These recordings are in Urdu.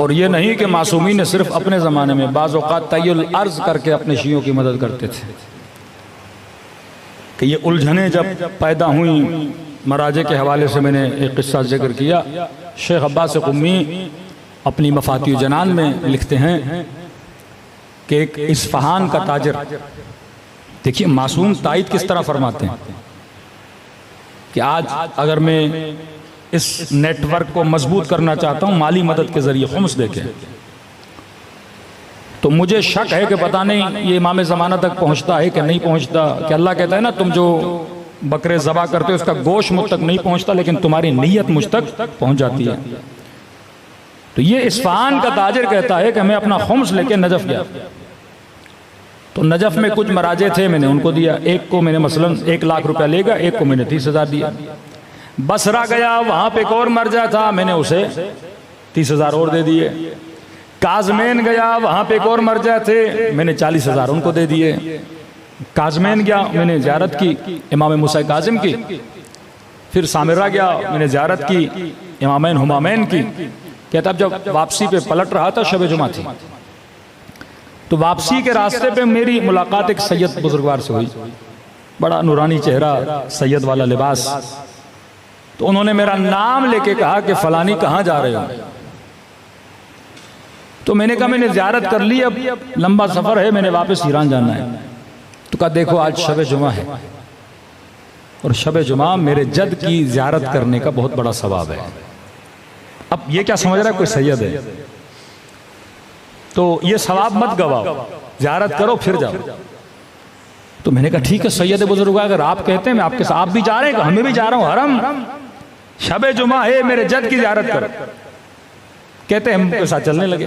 اور یہ نہیں کہ معصومین نے صرف اپنے زمانے میں، بعض اوقات طی الارض کر کے اپنے شیعوں کی مدد کرتے تھے کہ یہ الجھنیں جب پیدا ہوئیں مراجع کے حوالے سے میں نے ایک قصہ ذکر کیا۔ شیخ عباس قمی اپنی مفاتیح جنان میں لکھتے ہیں کہ ایک اصفہان کا تاجر، دیکھیے معصوم تائید کس طرح فرماتے ہیں کہ آج اگر میں اس نیٹ ورک کو مضبوط کرنا چاہتا ہوں مالی مدد کے ذریعے خمس دے کے، تو مجھے شک ہے کہ پتہ نہیں یہ امام زمانہ تک پہنچتا ہے کہ نہیں پہنچتا، کہ اللہ کہتا ہے نا تم جو بکرے ذبح کرتے ہو اس کا گوشت مجھ تک نہیں پہنچتا لیکن تمہاری نیت مجھ تک پہنچ جاتی ہے۔ تو یہ اصفہان کا تاجر کہتا ہے کہ میں اپنا خمس لے کے نجف گیا، تو نجف میں کچھ مراجع تھے، میں نے ان کو دیا، ایک کو میں نے مثلاً 1 لاکھ روپیہ لے گا، ایک کو میں نے 30,000 دیا۔ بصرہ گیا، وہاں پہ ایک اور مرجع تھا، میں نے اسے 30,000 اور دے دیے۔ کاظمین گیا، وہاں پہ ایک اور مرجع تھے، میں نے 40,000 ان کو دے دیے۔ کاظمین گیا، میں نے زیارت کی امام موسیٰ کاظم کی۔ پھر سامرہ گیا، میں نے زیارت کی امامین ہمامین کی۔ کہتا اب جب واپسی پہ پلٹ رہا تھا، شب جمعہ تھی، تو واپسی کے راستے پہ میری ملاقات ایک سید بزرگوار سے ہوئی، بڑا نورانی چہرہ، سید والا لباس۔ تو انہوں نے میرا نام لے کے کہا کہ فلانی کہاں جا رہے ہو؟ تو میں نے کہا میں نے زیارت کر لی، اب لمبا سفر ہے، میں نے واپس ایران جانا ہے۔ تو کہا دیکھو آج شب جمعہ ہے، اور شب جمعہ میرے جد کی زیارت کرنے کا بہت بڑا ثواب ہے۔ اب یہ کیا سمجھ رہا ہے کوئی سید ہے؟ تو یہ ثواب مت گواؤ، زیارت کرو پھر جاؤ۔ تو میں نے کہا ٹھیک ہے سید بزرگ، اگر آپ کہتے ہیں میں آپ کے ساتھ، آپ بھی جا رہے ہیں کہ ہمیں بھی جا رہا ہوں حرم، شب جمعہ ہے، میرے جد کی زیارت کرو۔ کہتے ہیں ہم کے ساتھ چلنے لگے۔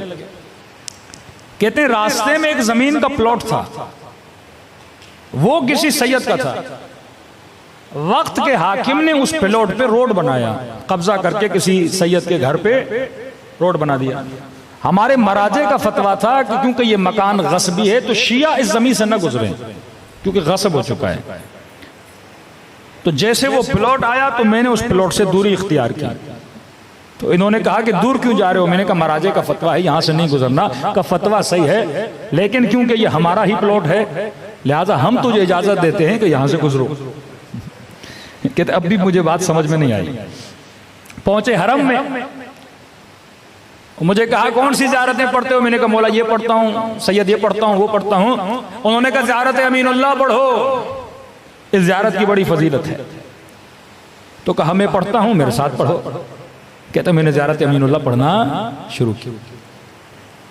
کہتے ہیں راستے میں ایک زمین کا پلاٹ تھا، وہ کسی سید کا تھا۔ وقت کے حاکم نے اس پلاٹ پہ روڈ بنایا، قبضہ کر کے کسی سید کے گھر پہ روڈ بنا دیا۔ ہمارے مراجع کا فتویٰ تھا کہ کیونکہ یہ مکان غصبی ہے تو شیعہ اس زمین سے نہ گزریں کیونکہ غصب ہو چکا ہے۔ تو جیسے وہ پلاٹ آیا تو میں نے اس پلاٹ سے دوری اختیار کی۔ تو انہوں نے کہا کہ دور کیوں جا رہے ہو؟ میں نے کہا مراجع کا فتویٰ ہے یہاں سے نہیں گزرنا۔ کا فتویٰ صحیح ہے لیکن کیونکہ یہ ہمارا ہی پلاٹ ہے لہٰذا ہم تجھے اجازت دیتے ہیں کہ یہاں سے گزرو۔ کہتے اب بھی مجھے بات سمجھ میں نہیں آئی۔ پہنچے حرم میں، مجھے کہا کون سی زیارتیں پڑھتے ہو؟ میں نے کہا مولا یہ پڑھتا ہوں، سید یہ پڑھتا ہوں، وہ پڑھتا ہوں۔ انہوں نے کہا زیارت امین اللہ پڑھو، اس زیارت کی بڑی فضیلت ہے۔ تو کہا میں پڑھتا ہوں، میرے ساتھ پڑھو۔ کہتا میں نے زیارت امین اللہ پڑھنا شروع کی،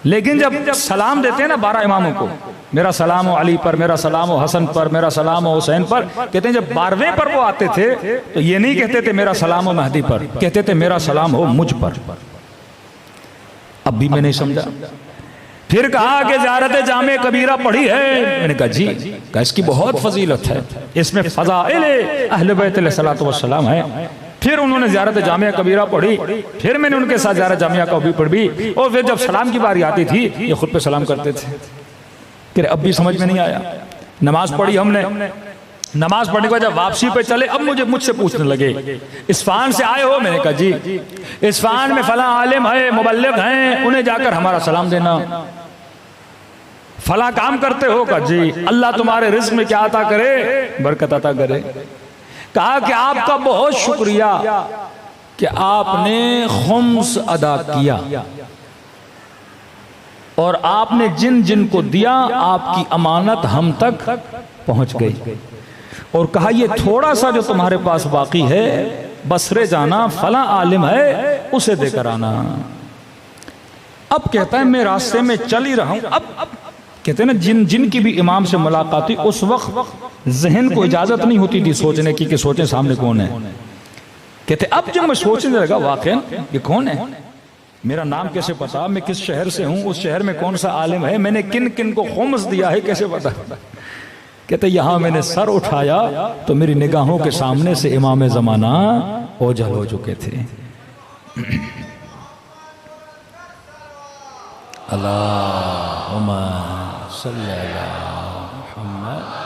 لیکن جب سلام دیتے ہیں نا 12 اماموں کو، میرا سلام ہو علی پر، میرا سلام ہو حسن پر، میرا سلام ہو حسین پر، کہتے ہیں جب 12ویں پر وہ آتے تھے تو یہ نہیں کہتے تھے میرا سلام ہو مہدی پر، کہتے تھے میرا سلام ہو مجھ پر۔ اب بھی میں نہیں سمجھا۔ پھر کہا کہ زیارت جامع کبیرہ پڑھی ہے؟ میں نے کہا جی۔ کہا اس کی بہت فضیلت ہے، اس میں فضائل اہل بیت علیہ السلام ہے۔ پھر انہوں نے زیارت جامعہ کبیرہ پڑھی، پھر میں نے ان کے ساتھ زیارت جامعہ کا بھی پڑھی، اور پھر جب سلام کی باری آتی تھی یہ خود پہ سلام کرتے تھے۔ کہ اب بھی سمجھ میں نہیں آیا۔ نماز پڑھی ہم نے، نماز پڑھنے کے بعد جب واپسی پہ چلے اب مجھ سے پوچھنے لگے اصفہان سے آئے ہو؟ میں نے کہا جی۔ اصفہان میں فلاں عالم ہے، مبلغ ہیں، انہیں جا کر ہمارا سلام دینا۔ فلاں کام کرتے ہو؟ کہا جی۔ اللہ تمہارے رزق میں کیا عطا کرے؟ برکت عطا کرے۔ کہا کہ آپ کا بہت شکریہ کہ آپ نے خمس ادا کیا، اور آپ نے جن جن کو دیا آپ کی امانت ہم تک پہنچ گئی۔ اور کہا یہ تھوڑا سا جو تمہارے پاس باقی ہے بصرے جانا، فلاں عالم ہے اسے دے کر آنا۔ اب کہتا ہے میں راستے میں چل ہی رہا ہوں، اب کہتے ہیں نا جن کی بھی امام سے ملاقات ہوئی اس وقت ذہن کو اجازت نہیں ہوتی تھی سوچنے کی کہ سوچیں سامنے کون ہے۔ کہتے اب جب میں سوچنے لگا واقعا یہ کون ہے، میرا نام کیسے پتا، میں کس شہر سے ہوں، اس شہر میں کون سا عالم ہے، میں نے کن کن کو خمس دیا ہے کیسے پتا۔ کہتے یہاں میں نے سر اٹھایا تو میری نگاہوں کے سامنے سے امام زمانہ اوجھل ہو چکے تھے۔ اللہم صلی اللہ محمد